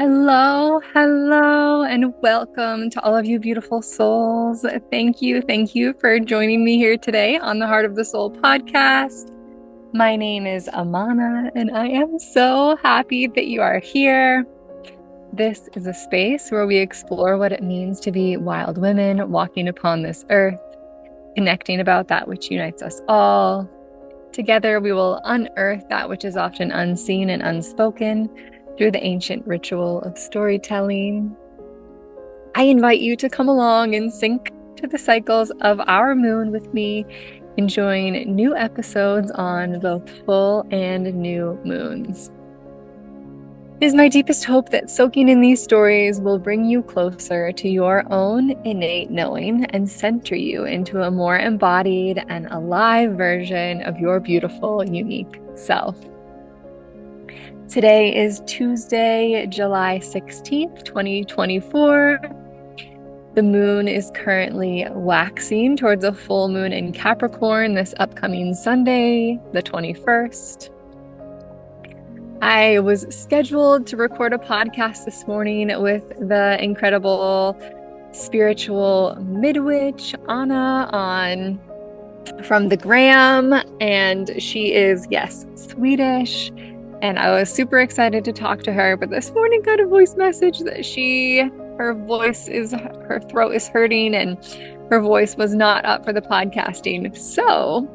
Hello, and welcome to all of you beautiful souls. Thank you for joining me here today on the Heart of the Soul podcast. My name is Amana, and I am so happy that you are here. This is a space where we explore what it means to be wild women walking upon this earth, connecting about that which unites us all. Together, we will unearth that which is often unseen and unspoken through the ancient ritual of storytelling. I invite you to come along and sync to the cycles of our moon with me, enjoying new episodes on both full and new moons. It is my deepest hope that soaking in these stories will bring you closer to your own innate knowing and center you into a more embodied and alive version of your beautiful, unique self. Today is Tuesday, July 16th, 2024. The moon is currently waxing towards a full moon in Capricorn this upcoming Sunday, the 21st. I was scheduled to record a podcast this morning with the incredible spiritual midwitch, Anna, from the gram, and she is, yes, Swedish. And I was super excited to talk to her, but this morning got a voice message that her throat is hurting and her voice was not up for the podcasting. So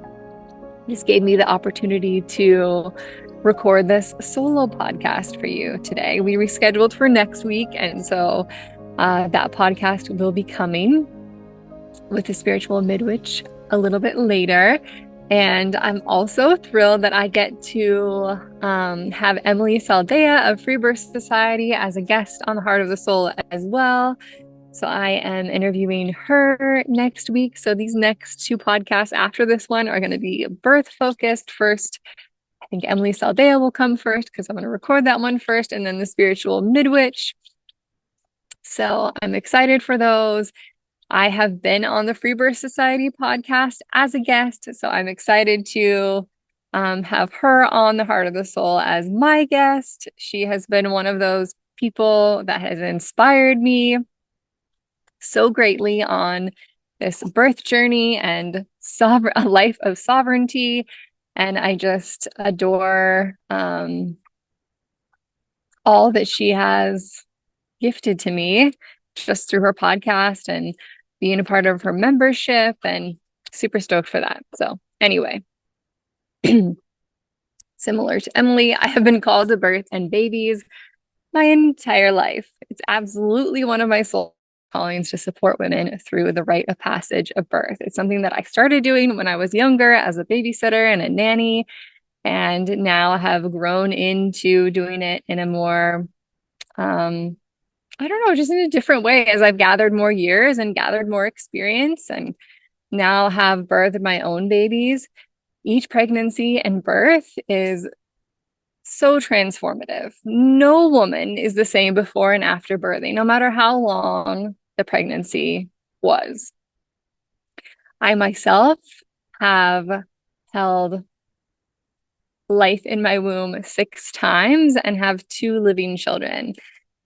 this gave me the opportunity to record this solo podcast for you today. We rescheduled for next week, and so that podcast will be coming with the spiritual midwitch a little bit later. And I'm also thrilled that I get to have Emily Saldea of Free Birth Society as a guest on the Heart of the Soul as well. So I am interviewing her next week. So these next two podcasts after this one are going to be birth focused. First, I think Emily Saldea will come first because I'm going to record that one first, and then the spiritual midwitch. So I'm excited for those. I have been on the Free Birth Society podcast as a guest, so I'm excited to have her on the Heart of the Soul as my guest. She has been one of those people that has inspired me so greatly on this birth journey and a life of sovereignty. And I just adore all that she has gifted to me just through her podcast and being a part of her membership, and super stoked for that. So anyway, similar to Emily, I have been called to birth and babies my entire life. It's absolutely one of my soul callings to support women through the rite of passage of birth. It's something that I started doing when I was younger as a babysitter and a nanny, and now have grown into doing it in a more I don't know, just in a different way as I've gathered more years and gathered more experience, and now have birthed my own babies. Each pregnancy and birth is so transformative. No woman is the same before and after birthing, no matter how long the pregnancy was. I myself have held life in my womb 6 times and have 2 living children.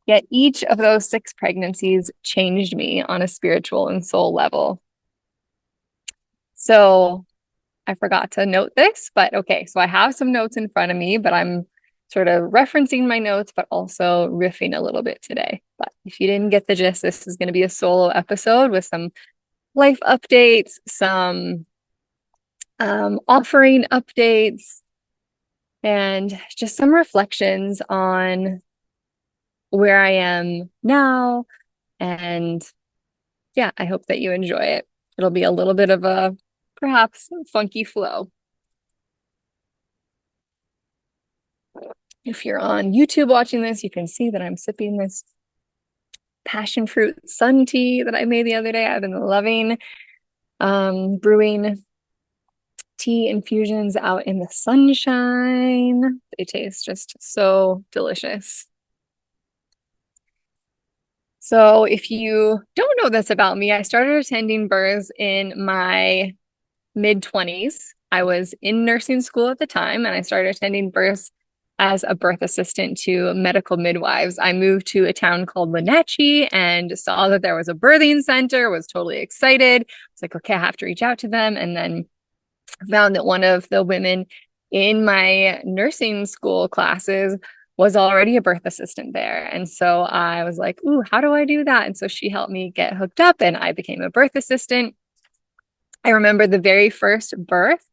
Yet each of those 6 pregnancies changed me on a spiritual and soul level. So I forgot to note this, but okay, so I have some notes in front of me, but I'm sort of referencing my notes, but also riffing a little bit today. But if you didn't get the gist, this is going to be a solo episode with some life updates, some offering updates, and just some reflections on where I am now. And yeah, I hope that you enjoy it. It'll be a little bit of a perhaps funky flow. If you're on YouTube watching this, you can see that I'm sipping this passion fruit sun tea that I made the other day. I've been loving brewing tea infusions out in the sunshine. They taste just so delicious. So if you don't know this about me, I started attending births in my mid-20s. I was in nursing school at the time, and I started attending births as a birth assistant to medical midwives. I moved to a town called Wenatchee and saw that there was a birthing center, was totally excited. I was like, okay, I have to reach out to them. And then found that one of the women in my nursing school classes was already a birth assistant there. And so I was like, ooh, how do I do that? And so she helped me get hooked up and I became a birth assistant. I remember the very first birth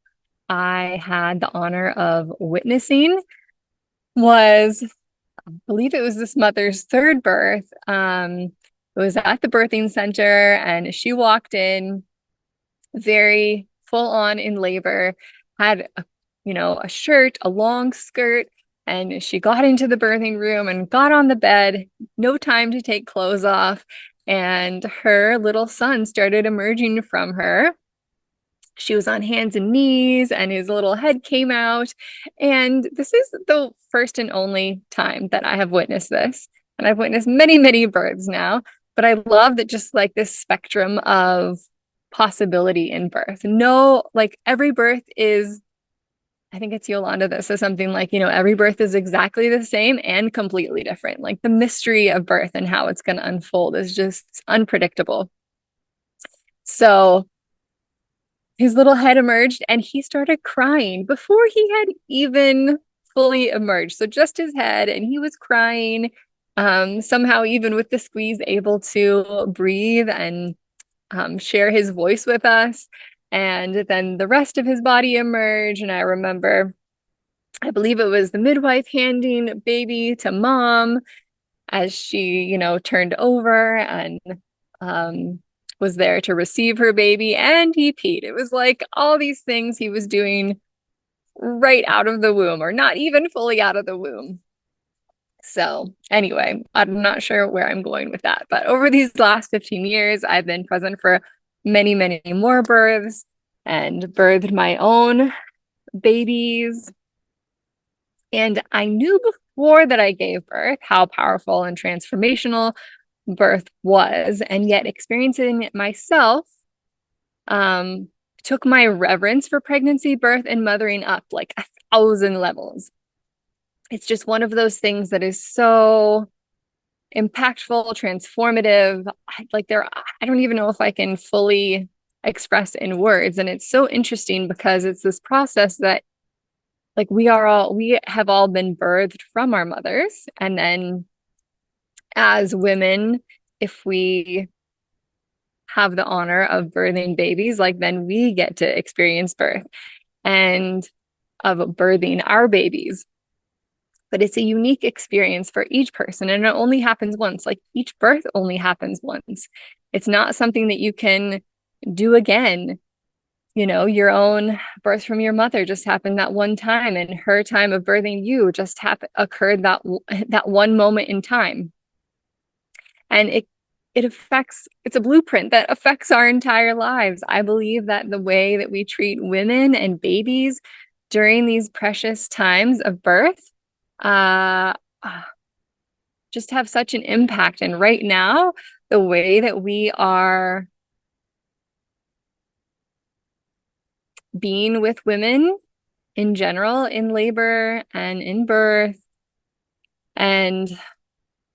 I had the honor of witnessing was, I believe it was this mother's third birth. It was at the birthing center and she walked in very full on in labor, had a shirt, a long skirt, and she got into the birthing room and got on the bed, no time to take clothes off, and her little son started emerging from her. She was on hands and knees and his little head came out. And this is the first and only time that I have witnessed this. And I've witnessed many, many births now. But I love that just like this spectrum of possibility in birth. No, like every birth is, I think it's Yolanda that says something like, every birth is exactly the same and completely different. Like the mystery of birth and how it's going to unfold is just unpredictable. So his little head emerged and he started crying before he had even fully emerged. So just his head, and he was crying, somehow even with the squeeze, able to breathe and share his voice with us. And then the rest of his body emerged. And I remember, I believe it was the midwife handing baby to mom as she, turned over and was there to receive her baby, and he peed. It was like all these things he was doing right out of the womb, or not even fully out of the womb. So anyway, I'm not sure where I'm going with that, but over these last 15 years, I've been present for many, many more births and birthed my own babies. And I knew before that I gave birth how powerful and transformational birth was, and yet experiencing it myself took my reverence for pregnancy, birth, and mothering up like 1,000 levels. It's just one of those things that is so impactful, transformative. I don't even know if I can fully express in words. And it's so interesting because it's this process that like we have all been birthed from our mothers. And then as women, if we have the honor of birthing babies, like then we get to experience birth and of birthing our babies. But it's a unique experience for each person, and it only happens once. Like each birth only happens once. It's not something that you can do again. Your own birth from your mother just happened that one time, and her time of birthing you just occurred that one moment in time. And it's a blueprint that affects our entire lives. I believe that the way that we treat women and babies during these precious times of birth just have such an impact. And right now, the way that we are being with women in general, in labor and in birth, and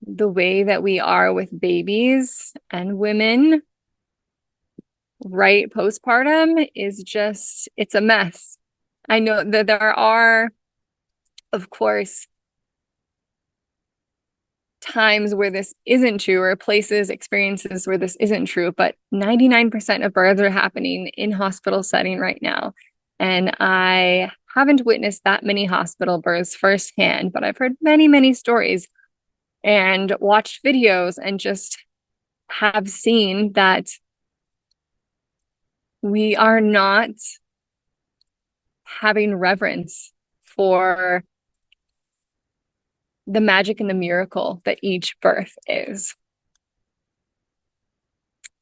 the way that we are with babies and women right postpartum is just, it's a mess. I know that there are, of course, times where this isn't true, or places, experiences where this isn't true, but 99% of births are happening in hospital setting right now. And I haven't witnessed that many hospital births firsthand, but I've heard many, many stories and watched videos and just have seen that we are not having reverence for the magic and the miracle that each birth is.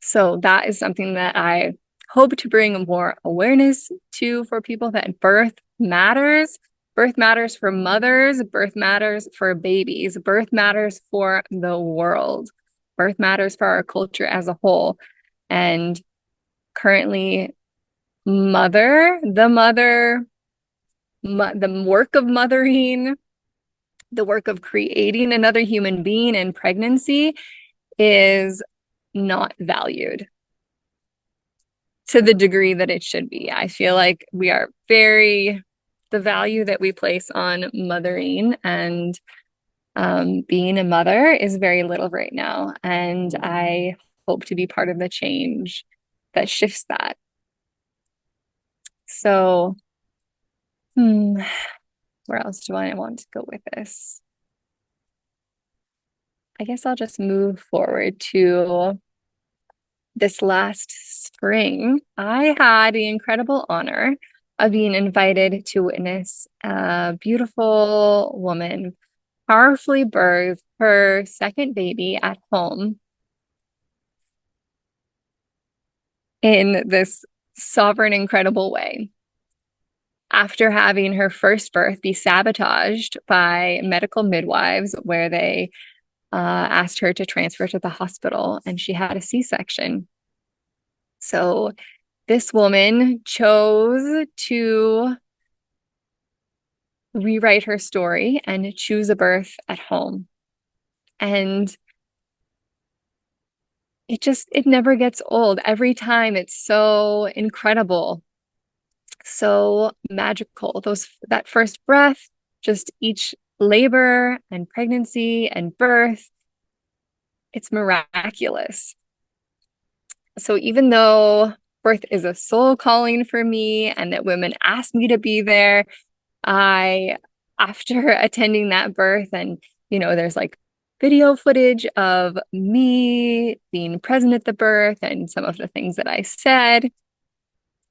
So that is something that I hope to bring more awareness to for people, that birth matters. Birth matters for mothers. Birth matters for babies. Birth matters for the world. Birth matters for our culture as a whole. And currently, the work of mothering the work of creating another human being in pregnancy is not valued to the degree that it should be. I feel like the value that we place on mothering and being a mother is very little right now. And I hope to be part of the change that shifts that. So, where else do I want to go with this? I guess I'll just move forward to this last spring. I had the incredible honor of being invited to witness a beautiful woman powerfully birth her second baby at home in this sovereign, incredible way. After having her first birth be sabotaged by medical midwives, where they asked her to transfer to the hospital, and she had a C-section. So this woman chose to rewrite her story and choose a birth at home. And it never gets old. Every time it's so incredible, so magical. That first breath, just each labor and pregnancy and birth, it's miraculous. So even though birth is a soul calling for me and that women ask me to be there, after attending that birth, and there's like video footage of me being present at the birth and some of the things that I said.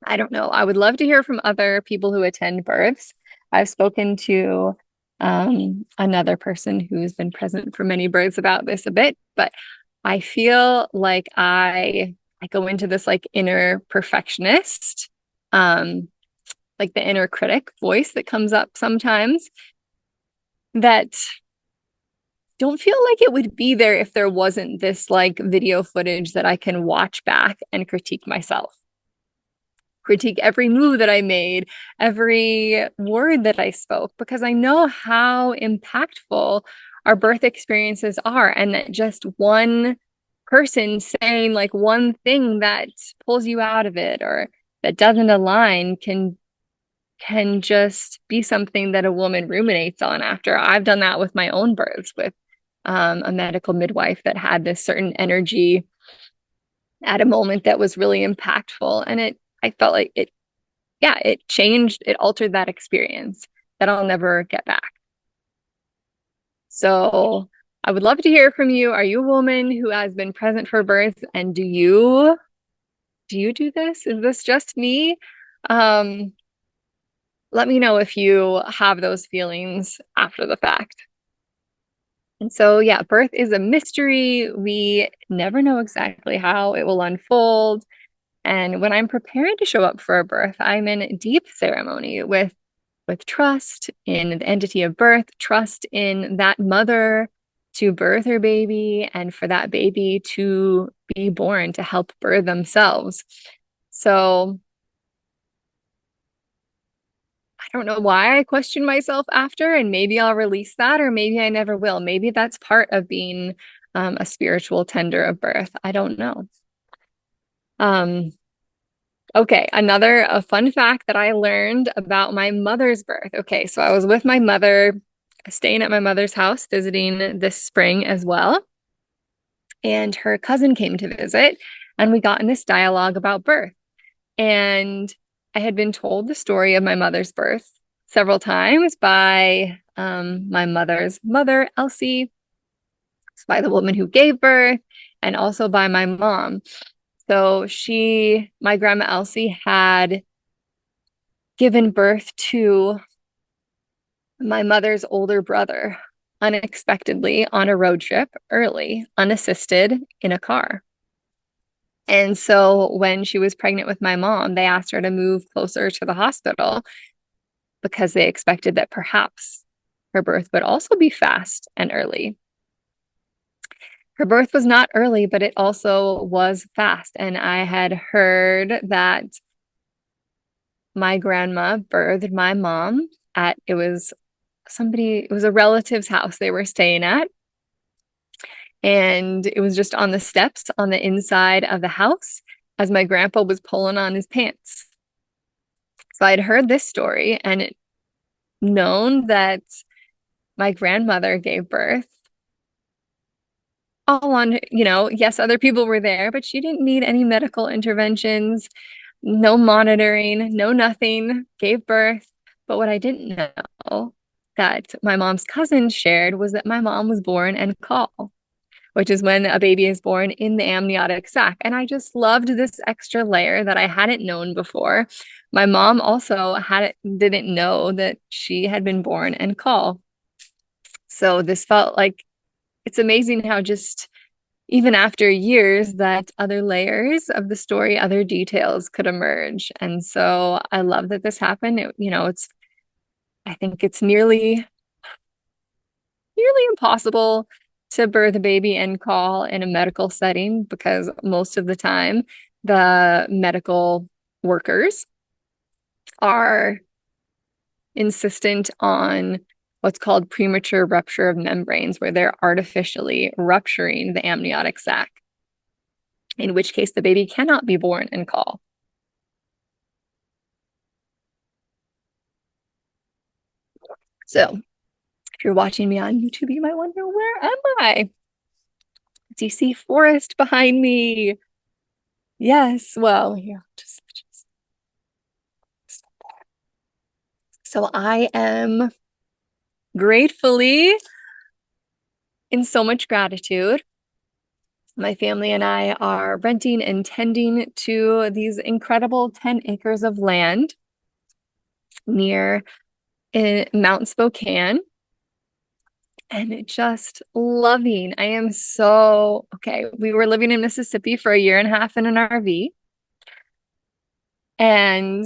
I don't know. I would love to hear from other people who attend births. I've spoken to another person who's been present for many births about this a bit, but I feel like I go into this like inner perfectionist, like the inner critic voice that comes up sometimes, that don't feel like it would be there if there wasn't this like video footage that I can watch back and critique myself. Critique every move that I made, every word that I spoke, because I know how impactful our birth experiences are, and that just one person saying like one thing that pulls you out of it or that doesn't align can just be something that a woman ruminates on after. I've done that with my own births with a medical midwife that had this certain energy at a moment that was really impactful, and I felt like it changed, it altered that experience that I'll never get back. So I would love to hear from you. Are you a woman who has been present for birth, and do you do this? Is this just me? Let me know if you have those feelings after the fact. And so, yeah, birth is a mystery. We never know exactly how it will unfold. And when I'm preparing to show up for a birth, I'm in deep ceremony with trust in the entity of birth, trust in that mother to birth her baby, and for that baby to be born to help birth themselves. So I don't know why I question myself after, and maybe I'll release that, or maybe I never will. Maybe that's part of being a spiritual tender of birth. I don't know. Okay, a fun fact that I learned about my mother's birth. Okay, so I was with my mother, staying at my mother's house, visiting this spring as well. And her cousin came to visit, and we got in this dialogue about birth. And I had been told the story of my mother's birth several times by my mother's mother, Elsie, by the woman who gave birth, and also by my mom. So my grandma Elsie had given birth to my mother's older brother unexpectedly on a road trip early, unassisted in a car. And so when she was pregnant with my mom, they asked her to move closer to the hospital because they expected that perhaps her birth would also be fast and early. Her birth was not early, but it also was fast. And I had heard that my grandma birthed my mom it was it was a relative's house they were staying at. And it was just on the steps on the inside of the house as my grandpa was pulling on his pants. So I'd heard this story and known that my grandmother gave birth all on, yes, other people were there, but she didn't need any medical interventions, no monitoring, no nothing, gave birth. But what I didn't know that my mom's cousin shared was that my mom was born en caul, which is when a baby is born in the amniotic sac. And I just loved this extra layer that I hadn't known before. My mom also didn't know that she had been born en caul. So this felt like it's amazing how just even after years that other layers of the story, other details could emerge. And so I love that this happened. I think it's nearly impossible to birth a baby en caul in a medical setting because most of the time the medical workers are insistent on what's called premature rupture of membranes, where they're artificially rupturing the amniotic sac, in which case the baby cannot be born en caul. So if you're watching me on YouTube, you might wonder, where am I? Do you see forest behind me? Yes, well, here, just so I am gratefully in so much gratitude. My family and I are renting and tending to these incredible 10 acres of land near in Mount Spokane. And just loving. I am so okay. We were living in Mississippi for a year and a half in an RV. And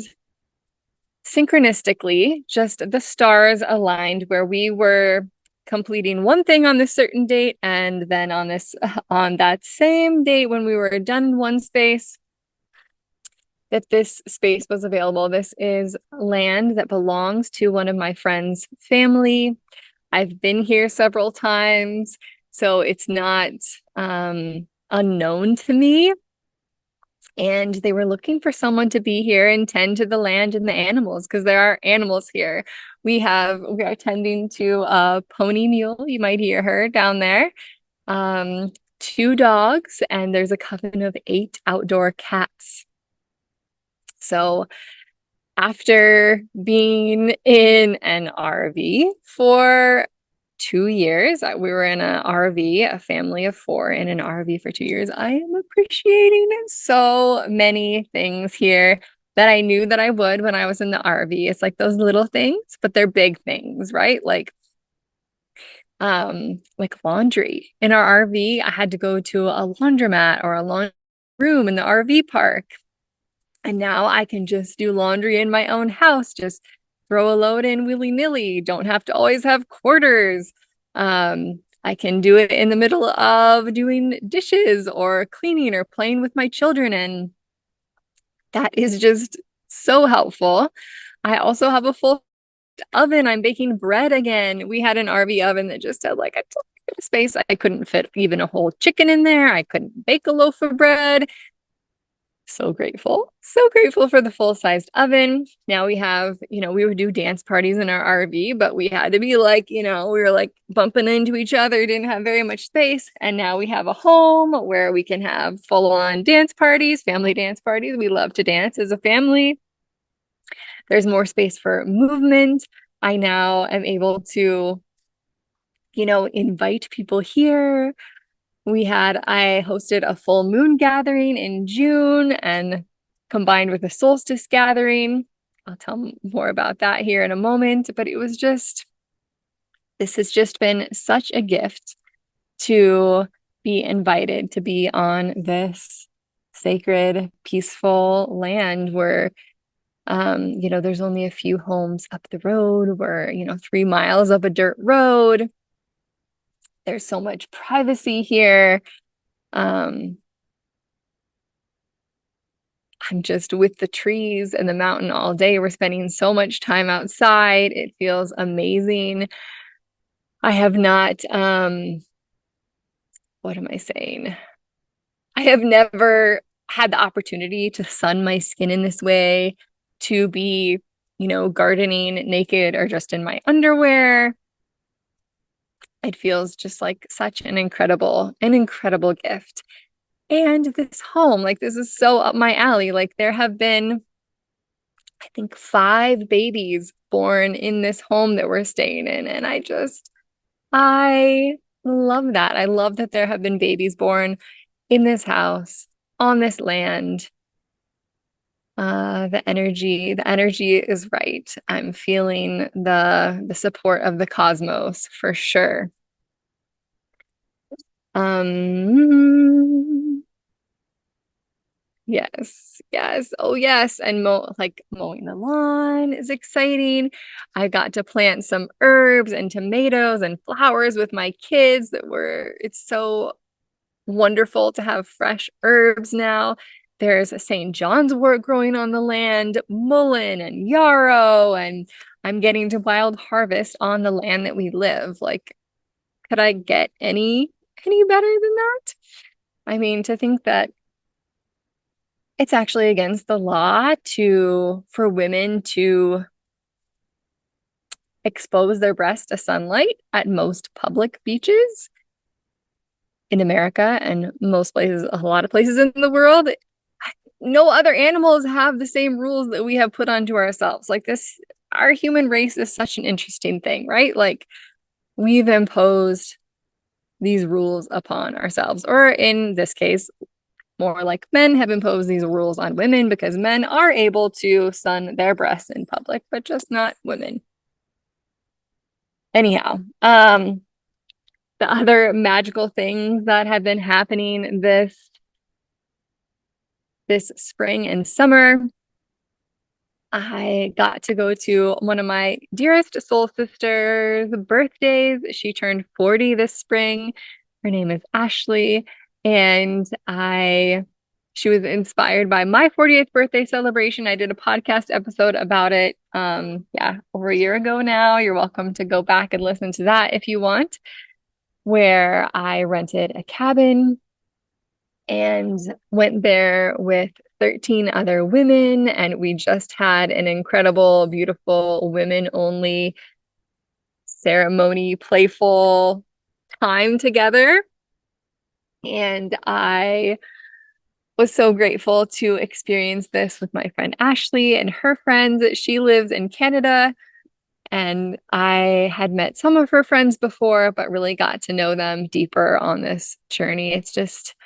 synchronistically, just the stars aligned where we were completing one thing on this certain date, and then on that same date when we were done in one space, that this space was available. This is land that belongs to one of my friend's family. I've been here several times, so it's not unknown to me. And they were looking for someone to be here and tend to the land and the animals because there are animals here. We are tending to a pony mule. You might hear her down there. 2 dogs, and there's a coven of 8 outdoor cats. So after being in an RV for 2 years, we were in an RV, a family of 4 in an RV for 2 years. I am appreciating so many things here that I knew that I would when I was in the RV. It's like those little things, but they're big things, right? Like laundry. In our RV, I had to go to a laundromat or a laundry room in the RV park. And now I can just do laundry in my own house, just throw a load in willy-nilly, don't have to always have quarters. I can do it in the middle of doing dishes or cleaning or playing with my children, and that is just so helpful. I also have a full oven. I'm baking bread again. We had an RV oven that just had like a space. I couldn't fit even a whole chicken in there. I couldn't bake a loaf of bread. So grateful for the full-sized oven. Now we have, we would do dance parties in our RV, but we had to be like, we were like bumping into each other, didn't have very much space. And now we have a home where we can have full-on dance parties, family dance parties. We love to dance as a family. There's more space for movement. I now am able to, invite people here. I hosted a full moon gathering in June and combined with a solstice gathering. I'll tell more about that here in a moment, but this has just been such a gift to be invited to be on this sacred, peaceful land where, there's only a few homes up the road. We're, 3 miles up a dirt road. There's so much privacy here. I'm just with the trees and the mountain all day. We're spending so much time outside. It feels amazing. I have not, what am I saying? I have never had the opportunity to sun my skin in this way, to be, gardening naked or just in my underwear. It feels just like such an incredible gift. And this home, like this is so up my alley. Like there have been, I think, 5 babies born in this home that we're staying in. And I love that. I love that there have been babies born in this house, on this land. The energy is right. I'm feeling the support of the cosmos for sure. Um, yes, yes. Oh, yes. And mowing the lawn is exciting. I got to plant some herbs and tomatoes and flowers with my kids it's so wonderful to have fresh herbs now. There's a St. John's wort growing on the land, mullein and yarrow, and I'm getting to wild harvest on the land that we live. Like, could I get any better than that? I mean, to think that it's actually against the law for women to expose their breast to sunlight at most public beaches in America and most places, a lot of places in the world. No other animals have the same rules that we have put onto ourselves. Like this, our human race is such an interesting thing, right? Like we've imposed these rules upon ourselves, or in this case, more like men have imposed these rules on women because men are able to sun their breasts in public, but just not women. Anyhow, the other magical things that have been happening this spring and summer, I got to go to one of my dearest soul sisters' birthdays. She turned 40 this spring. Her name is Ashley, and she was inspired by my 40th birthday celebration. I did a podcast episode about it, over a year ago now. You're welcome to go back and listen to that if you want, where I rented a cabin and went there with 13 other women, and we just had an incredible, beautiful, women-only ceremony, playful time together. And I was so grateful to experience this with my friend Ashley and her friends. She lives in Canada, and I had met some of her friends before, but really got to know them deeper on this journey. It's just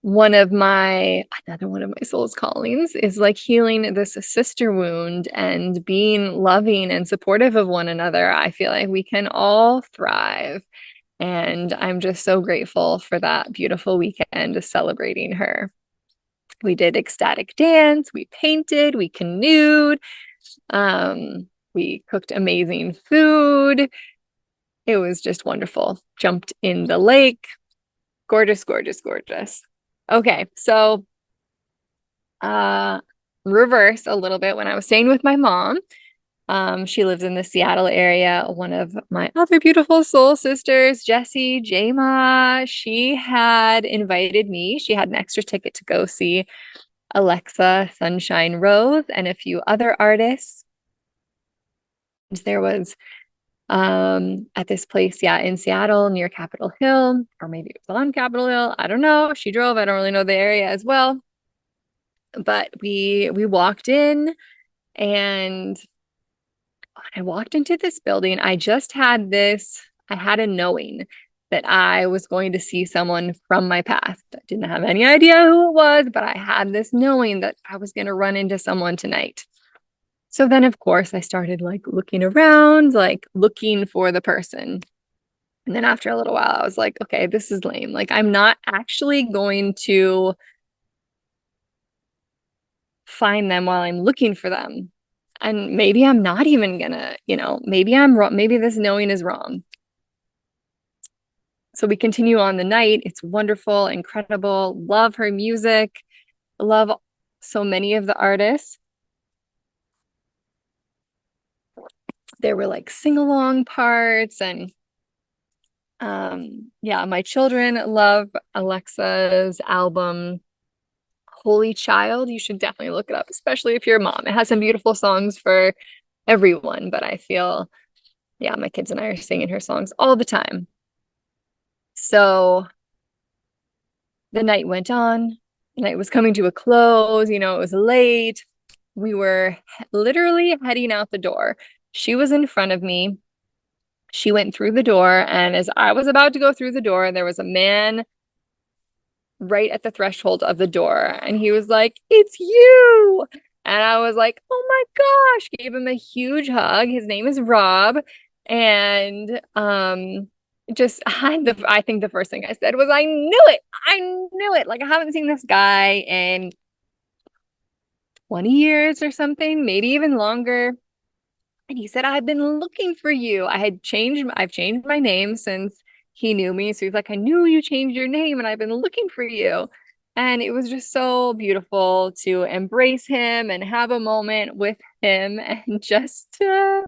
another one of my soul's callings is like healing this sister wound and being loving and supportive of one another. I feel like we can all thrive. And I'm just so grateful for that beautiful weekend celebrating her. We did ecstatic dance, we painted, we canoed, we cooked amazing food. It was just wonderful. Jumped in the lake. Gorgeous, gorgeous, gorgeous. Okay, so reverse a little bit. When I was staying with my mom, she lives in the Seattle area. One of my other beautiful soul sisters, Jessie Jama, she had invited me. She had an extra ticket to go see Alexa, Sunshine Rose, and a few other artists. There was at this place, in Seattle near Capitol Hill, or maybe it was on Capitol Hill. I don't know. She drove. I don't really know the area as well. But we walked in, and I walked into this building. I had a knowing that I was going to see someone from my past. I didn't have any idea who it was, but I had this knowing that I was going to run into someone tonight. So then, of course, I started looking around, looking for the person. And then after a little while, I was like, okay, this is lame. I'm not actually going to find them while I'm looking for them. And maybe I'm not even gonna, maybe I'm wrong. Maybe this knowing is wrong. So we continue on the night. It's wonderful, incredible. Love her music. Love so many of the artists. There were like sing-along parts and yeah, my children love Alexa's album Holy Child. You should definitely look it up, especially if you're a mom. It has some beautiful songs for everyone, but I feel, yeah, my kids and I are singing her songs all the time. So the night went on. The night was coming to a close. You know, it was late. We were literally heading out the door. She was in front of me. She went through the door, and as I was about to go through the door, there was a man right at the threshold of the door, and he was like, "It's you." And I was like, "Oh my gosh," gave him a huge hug. His name is Rob. And just I think the first thing I said was, "I knew it. I knew it." Like I haven't seen this guy in 20 years or something, maybe even longer. And he said, "I've been looking for you." I've changed my name since he knew me. So he's like, "I knew you changed your name and I've been looking for you." And it was just so beautiful to embrace him and have a moment with him and just to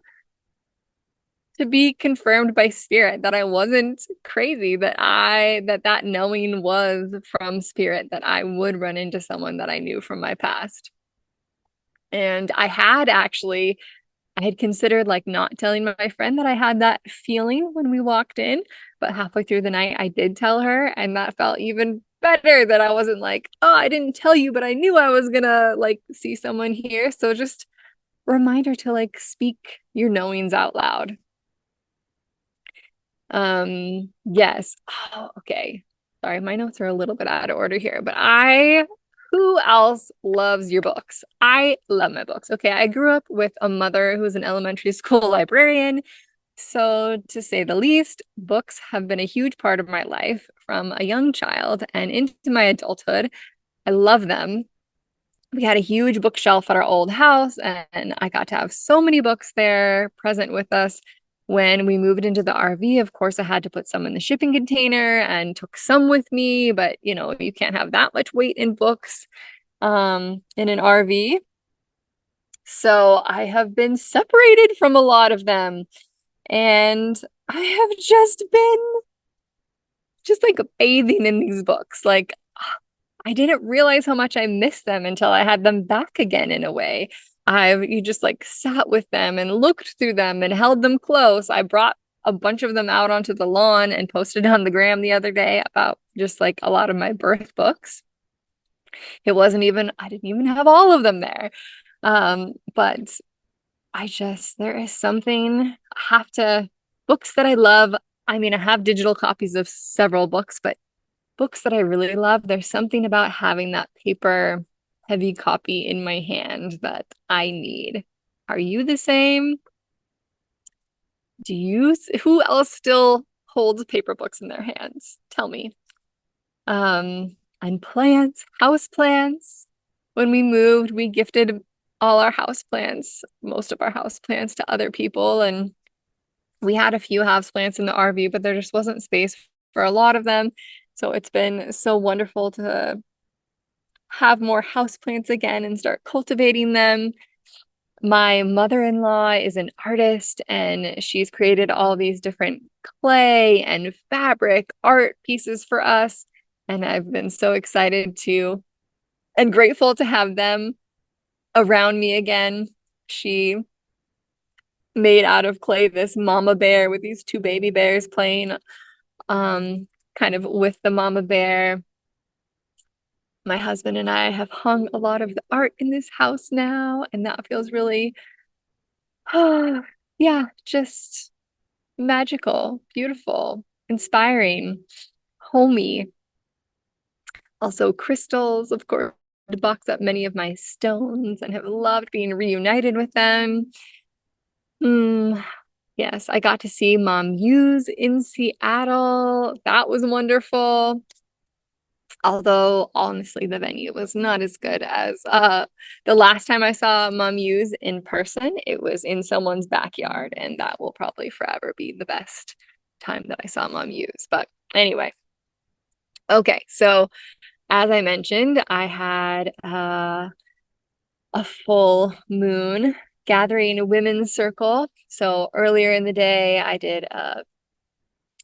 be confirmed by spirit that I wasn't crazy, that knowing was from spirit, that I would run into someone that I knew from my past. And I had considered like not telling my friend that I had that feeling when we walked in, but halfway through the night I did tell her, and that felt even better that I wasn't like, "Oh, I didn't tell you, but I knew I was gonna like see someone here." So just reminder to like speak your knowings out loud. Yes. Oh, okay. Sorry, my notes are a little bit out of order here, but who else loves your books? I love my books. Okay, I grew up with a mother who was an elementary school librarian. So, to say the least, books have been a huge part of my life from a young child and into my adulthood. I love them. We had a huge bookshelf at our old house, and I got to have so many books there present with us. When we moved into the RV, of course, I had to put some in the shipping container and took some with me, but you know, you can't have that much weight in books in an RV. So I have been separated from a lot of them, and I have just been just like bathing in these books. Like I didn't realize how much I missed them until I had them back again in a way. You just like sat with them and looked through them and held them close. I brought a bunch of them out onto the lawn and posted on the gram the other day about just like a lot of my birth books. I didn't even have all of them there. But there is something, books that I love. I mean, I have digital copies of several books, but books that I really love, there's something about having that paper heavy copy in my hand that I need. Are you the same? Who else still holds paper books in their hands? Tell me. And plants, house plants. When we moved, we gifted all our house plants, most of our house plants to other people. And we had a few house plants in the RV, but there just wasn't space for a lot of them. So it's been so wonderful to have more houseplants again and start cultivating them. My mother-in-law is an artist, and she's created all these different clay and fabric art pieces for us. And I've been so excited to and grateful to have them around me again. She made out of clay this mama bear with these two baby bears playing kind of with the mama bear. My husband and I have hung a lot of the art in this house now, and that feels really, yeah, just magical, beautiful, inspiring, homey. Also, crystals, of course, box up many of my stones and have loved being reunited with them. Yes, I got to see Mom Muse in Seattle. That was wonderful. Although honestly, the venue was not as good as the last time I saw Mom Muse in person. It was in someone's backyard, and that will probably forever be the best time that I saw Mom Muse. But anyway, okay, so as I mentioned, I had a full moon gathering women's circle. So earlier in the day, I did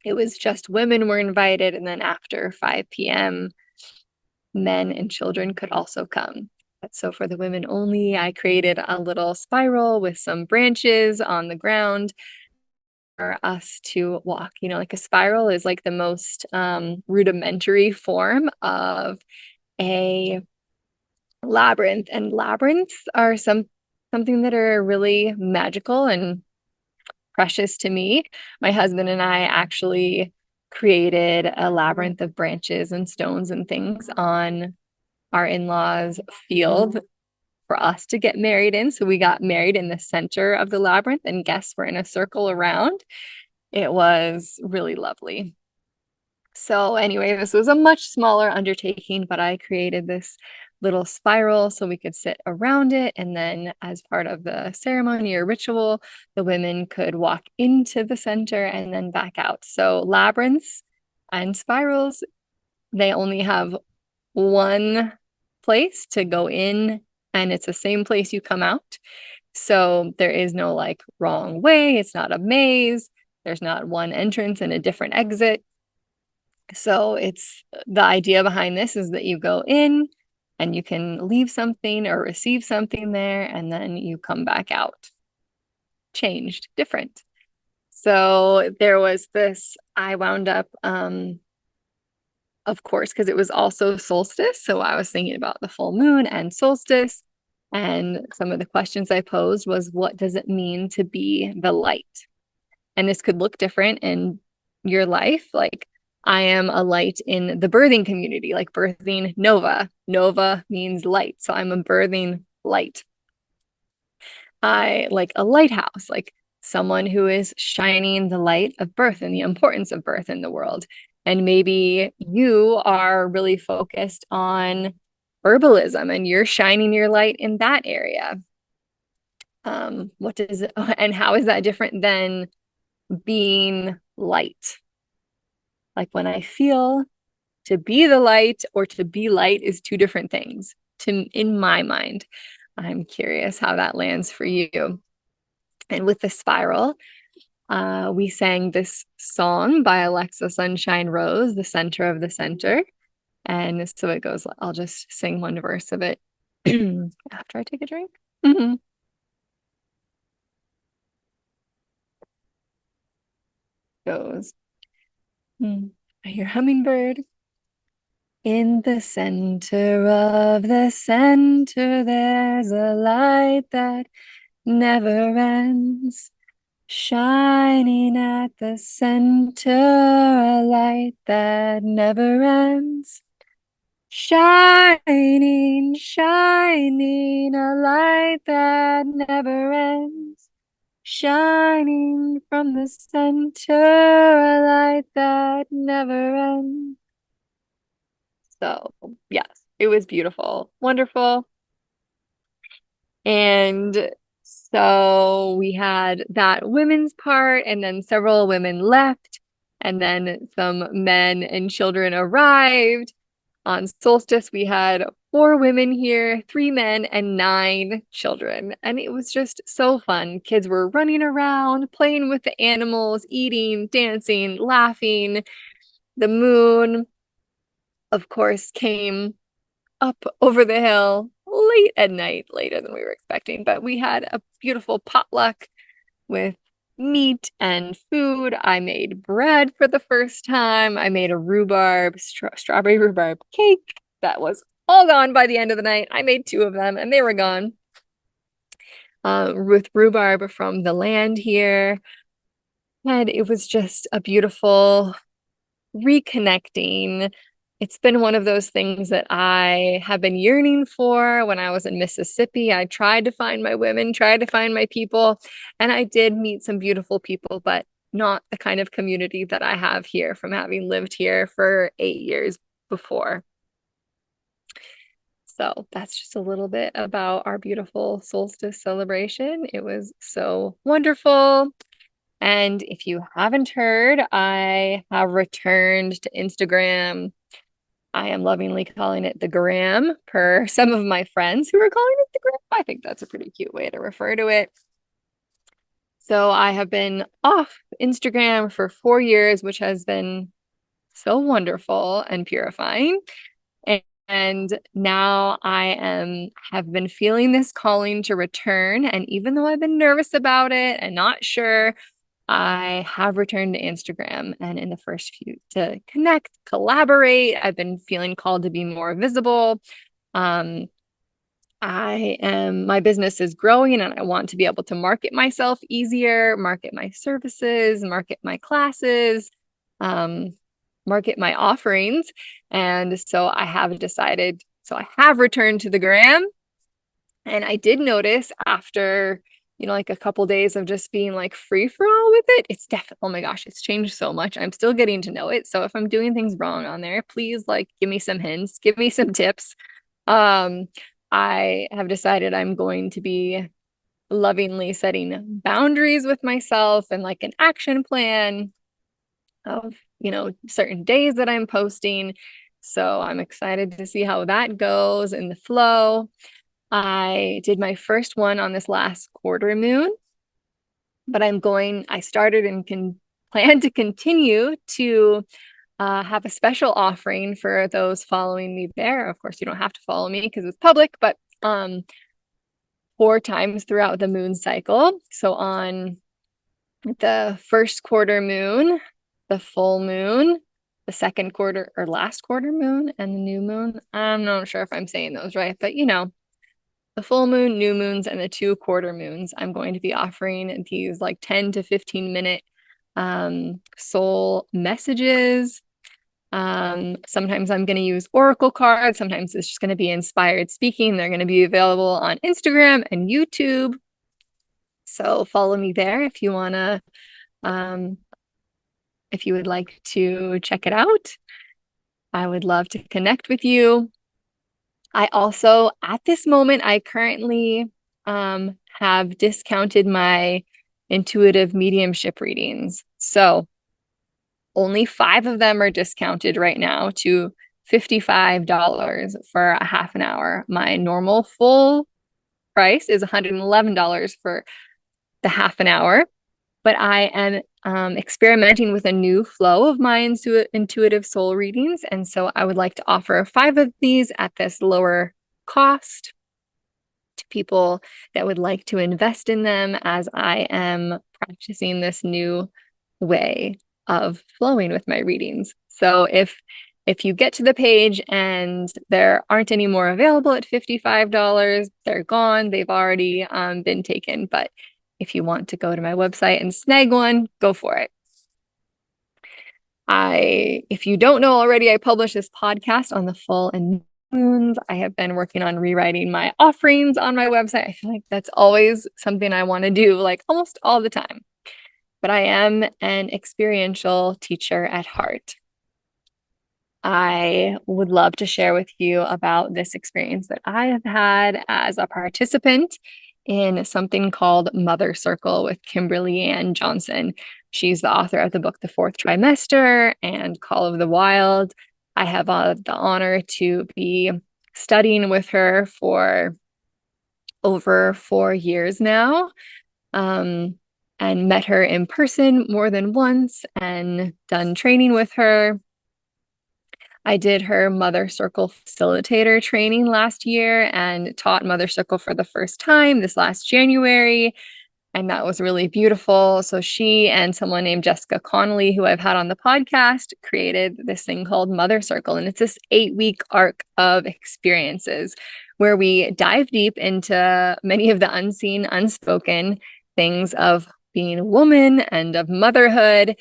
it was just women were invited, and then after 5 p.m., men and children could also come. So for the women only, I created a little spiral with some branches on the ground for us to walk. You know, like a spiral is like the most rudimentary form of a labyrinth, and labyrinths are something that are really magical and precious to me. My husband and I actually created a labyrinth of branches and stones and things on our in-laws' field for us to get married in. So we got married in the center of the labyrinth, and guests were in a circle around. It was really lovely. So anyway, this was a much smaller undertaking, but I created this little spiral so we could sit around it. And then as part of the ceremony or ritual, the women could walk into the center and then back out. So labyrinths and spirals, they only have one place to go in, and it's the same place you come out. So there is no like wrong way. It's not a maze. There's not one entrance and a different exit. So it's the idea behind this is that you go in and you can leave something or receive something there, and then you come back out changed, different. So there was this, I wound up, of course, because it was also solstice. So I was thinking about the full moon and solstice. And some of the questions I posed was, what does it mean to be the light? And this could look different in your life. Like, I am a light in the birthing community, like birthing Nova. Nova means light. So I'm a birthing light. I like a lighthouse, like someone who is shining the light of birth and the importance of birth in the world. And maybe you are really focused on herbalism and you're shining your light in that area. What does it, and how is that different than being light? Like when I feel to be the light or to be light is two different things in my mind. I'm curious how that lands for you. And with the spiral, we sang this song by Alexa Sunshine Rose, The Center of the Center. And so it goes, I'll just sing one verse of it after I take a drink. Goes, I hear hummingbird. In the center of the center, there's a light that never ends. Shining at the center, a light that never ends. Shining, shining, a light that never ends. Shining from the center, a light that never ends. So, yes, it was beautiful, wonderful. And so we had that women's part, and then several women left, and then some men and children arrived. On solstice, we had 4 women here, 3 men, and 9 children. And it was just so fun. Kids were running around, playing with the animals, eating, dancing, laughing. The moon, of course, came up over the hill late at night, later than we were expecting. But we had a beautiful potluck with meat and food. I made bread for the first time. I made a strawberry rhubarb cake that was all gone by the end of the night. I made 2 of them and they were gone. With rhubarb from the land here. And it was just a beautiful reconnecting. It's been one of those things that I have been yearning for. When I was in Mississippi, I tried to find my women, tried to find my people, and I did meet some beautiful people, but not the kind of community that I have here from having lived here for 8 years before. So that's just a little bit about our beautiful solstice celebration. It was so wonderful. And if you haven't heard, I have returned to Instagram. I am lovingly calling it the gram per some of my friends who are calling it the gram. I think that's a pretty cute way to refer to it. So I have been off Instagram for 4 years, which has been so wonderful and purifying. And now have been feeling this calling to return. And even though I've been nervous about it and not sure, I have returned to Instagram and in the first few to connect, collaborate. I've been feeling called to be more visible. Um, my business is growing and I want to be able to market myself easier, market my services, market my classes, um, market my offerings. And so I have returned to the gram. And I did notice after, like a couple days of just being like free for all with it, it's definitely, oh my gosh, it's changed so much. I'm still getting to know it. So if I'm doing things wrong on there, please like give me some hints, give me some tips. Um, I have decided I'm going to be lovingly setting boundaries with myself and like an action plan of, certain days that I'm posting. So I'm excited to see how that goes in the flow. I did my first one on this last quarter moon, but I started and can plan to continue to have a special offering for those following me there. Of course, you don't have to follow me because it's public, but 4 times throughout the moon cycle. So on the first quarter moon, the full moon, the second quarter or last quarter moon, and the new moon. I'm not sure if I'm saying those right, but the full moon, new moons, and the 2 quarter moons, I'm going to be offering these like 10 to 15 minute soul messages. Sometimes I'm going to use oracle cards. Sometimes it's just going to be inspired speaking. They're going to be available on Instagram and YouTube. So follow me there if you want to, if you would like to check it out. I would love to connect with you. I also, at this moment, I currently have discounted my intuitive mediumship readings. So only 5 of them are discounted right now to $55 for a half an hour. My normal full price is $111 for the half an hour. But I am experimenting with a new flow of my intuitive soul readings. And so I would like to offer 5 of these at this lower cost to people that would like to invest in them as I am practicing this new way of flowing with my readings. So if you get to the page and there aren't any more available at $55, they're gone. They've already been taken. But if you want to go to my website and snag one, go for it. If you don't know already, I publish this podcast on the full and moons. I have been working on rewriting my offerings on my website. I feel like that's always something I want to do, like almost all the time. But I am an experiential teacher at heart. I would love to share with you about this experience that I have had as a participant in something called Mother Circle with Kimberly Ann Johnson. She's the author of the book, The Fourth Trimester and Call of the Wild. I have the honor to be studying with her for over 4 years now, and met her in person more than once and done training with her. I did her Mother Circle facilitator training last year and taught Mother Circle for the first time this last January. And that was really beautiful. So she and someone named Jessica Connolly, who I've had on the podcast, created this thing called Mother Circle. And it's this 8-week arc of experiences where we dive deep into many of the unseen, unspoken things of being a woman and of motherhood.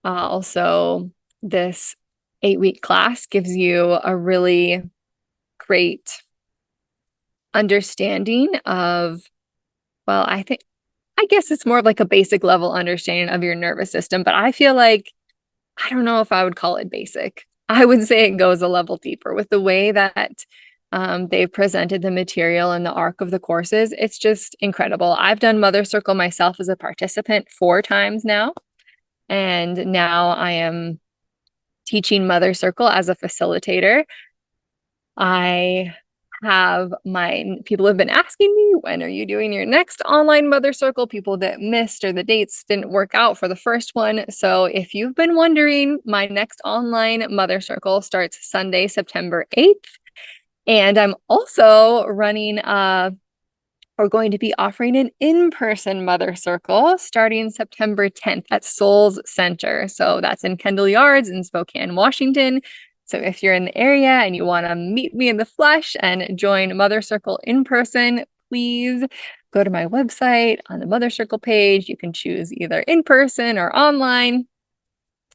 Also, this 8-week class gives you a really great understanding of, well, I guess it's more of like a basic level understanding of your nervous system, but I feel like, I don't know if I would call it basic. I would say it goes a level deeper with the way that they've presented the material and the arc of the courses. It's just incredible. I've done Mother Circle myself as a participant 4 times now. And now I am teaching Mother Circle as a facilitator. I have people have been asking me, when are you doing your next online Mother Circle? People that missed or the dates didn't work out for the first one. So if you've been wondering, my next online Mother Circle starts Sunday, September 8th. And I'm also we're going to be offering an in-person Mother Circle starting September 10th at Souls Center. So that's in Kendall Yards in Spokane, Washington. So if you're in the area and you want to meet me in the flesh and join Mother Circle in person, please go to my website on the Mother Circle page. You can choose either in person or online.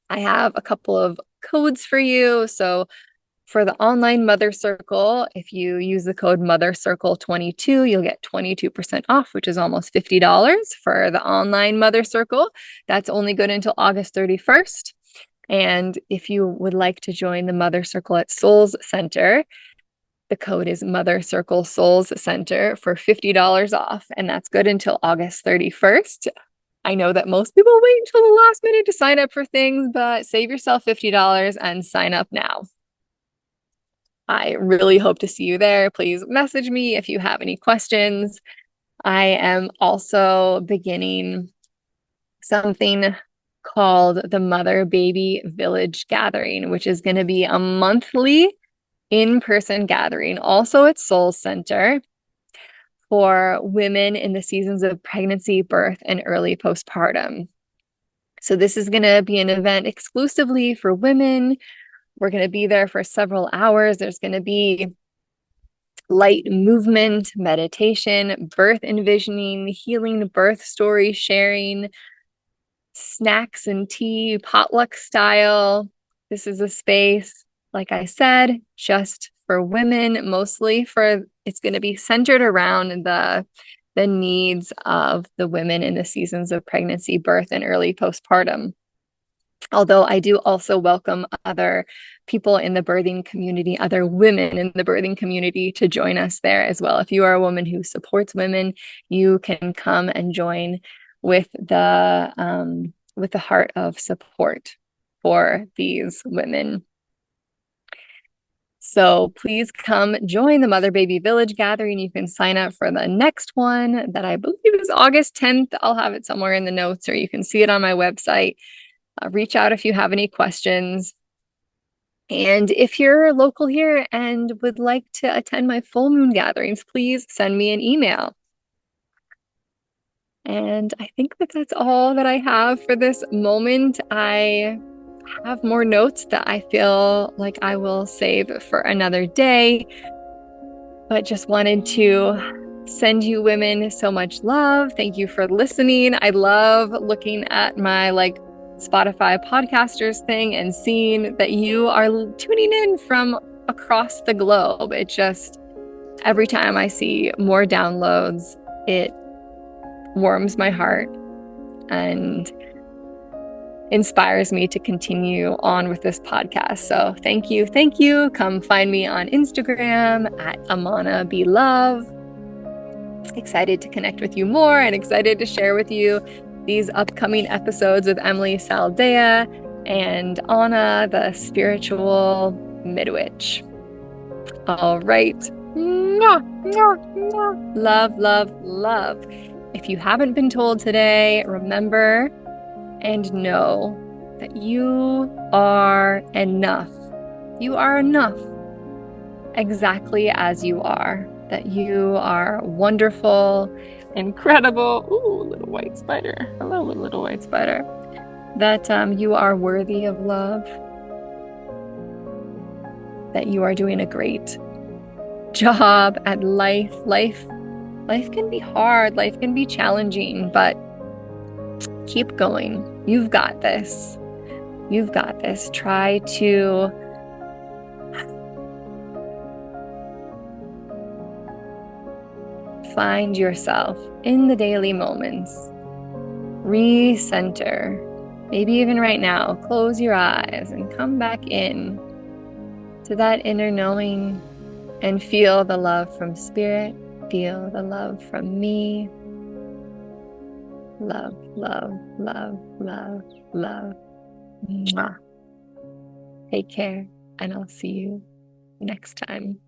I have a couple of codes for you. So for the online Mother Circle, if you use the code MOTHERCIRCLE22, you'll get 22% off, which is almost $50 for the online Mother Circle. That's only good until August 31st. And if you would like to join the Mother Circle at Souls Center, the code is Mother Circle Souls Center for $50 off, and that's good until August 31st. I know that most people wait until the last minute to sign up for things, but save yourself $50 and sign up now. I really hope to see you there. Please message me if you have any questions. I am also beginning something called the Mother Baby Village Gathering, which is going to be a monthly in-person gathering, also at Soul Center, for women in the seasons of pregnancy, birth, and early postpartum. So this is going to be an event exclusively for women. We're going to be there for several hours. There's going to be light movement, meditation, birth envisioning, healing birth story sharing, snacks and tea, potluck style. This is a space, like I said, just for women, mostly it's going to be centered around the needs of the women in the seasons of pregnancy, birth, and early postpartum. Although I do also welcome other people in the birthing community, other women in the birthing community to join us there as well. If you are a woman who supports women, you can come and join with the heart of support for these women. So please come join the Mother Baby Village Gathering. You can sign up for the next one that I believe is August 10th. I'll have it somewhere in the notes, or you can see it on my website. Reach out if you have any questions. And if you're local here and would like to attend my full moon gatherings, please send me an email. And I think that that's all that I have for this moment. I have more notes that I feel like I will save for another day, but just wanted to send you women so much love. Thank you for listening. I love looking at my Spotify podcasters thing and seeing that you are tuning in from across the globe. It just, every time I see more downloads, it warms my heart and inspires me to continue on with this podcast. So thank you. Thank you. Come find me on Instagram at Amana Be Love. Excited to connect with you more and excited to share with you these upcoming episodes with Emily Saldea and Anna, the spiritual midwitch. All right. Mwah, mwah, mwah. Love, love, love. If you haven't been told today, remember and know that you are enough. You are enough exactly as you are. That you are wonderful, incredible. Ooh, little white spider. Hello, little white spider. That you are worthy of love. That you are doing a great job at life. Life can be hard. Life can be challenging, but keep going. You've got this. You've got this. Try to find yourself in the daily moments. Recenter. Maybe even right now, close your eyes and come back in to that inner knowing and feel the love from spirit. Feel the love from me. Love, love, love, love, love. Mwah. Take care, and I'll see you next time.